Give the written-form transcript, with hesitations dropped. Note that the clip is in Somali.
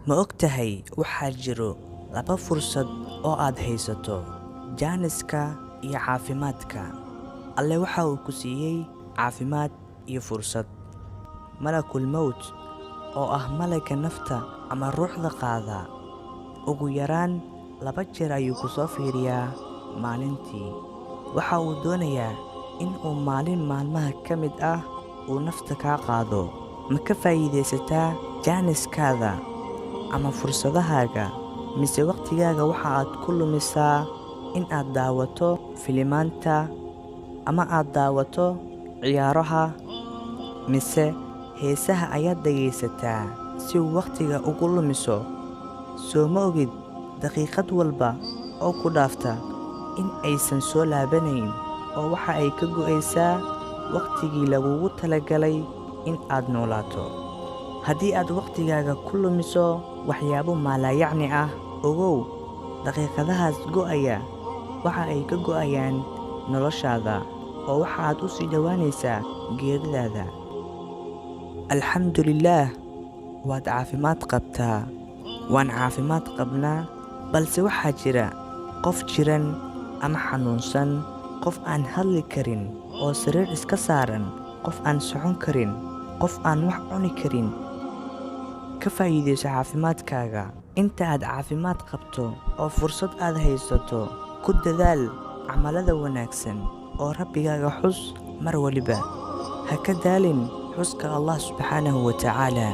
Ma ogtahay waxaa jiro laba fursad oo aad haysato: jaaniska iyo caafimaadka. Alle waxa uu ku siiyey caafimaad iyo fursad. Malakul mawt oo ah malagga nafta ama ruuxda qaada, ugu yaraan 2 jeer ayuu ku soo fiiriyaa maalintii. Waxa uu doonayaa in uu maalin maalmaha ka mid ah uu nafta kaa qaado. Ma ka faa'iidaysataa jaaniskaada ama fursadahaaga, mise waqtigaaga waxa aad ku lumisaa in aad daawato filimaanta ama aad daawato ciyaaraha, mise heesaha ayaad dhegaysataa si waqtiga ugu lumiso? Soo ma ogid daqiiqad walba oo ku dhaafta in aysan soo laabanayn, oo waxa ay ka go'aysaa waqtigii lagugu talagalay in aad noolaato. Haddii aad waqtigaaga ku lumiso waxyaabo maalayacni ah, ogow, daqiiqadahaas go'aya waxa ay ka go'ayaan noloshaada, oo waxa aad u sii dhowaanaysaa geeridaada. Alxamdulillaah, waad caafimaad qabtaa. Waan caafimaad qabnaa, balse waxaa jira qof jiran ama xanuunsan, qof aan hadli karin oo sariir iska saaran, qof aan socon karin, qof aan wax cuni karin. Ka faa'iidayso caafimaadkaaga. Inta aad caafimaad qabto oo fursad aad haysato, ku dadaal camalada wanaagsan oo Rabbigaaga xus mar waliba. Ha ka daalin xuska Allah subxaanahu wa tacaala.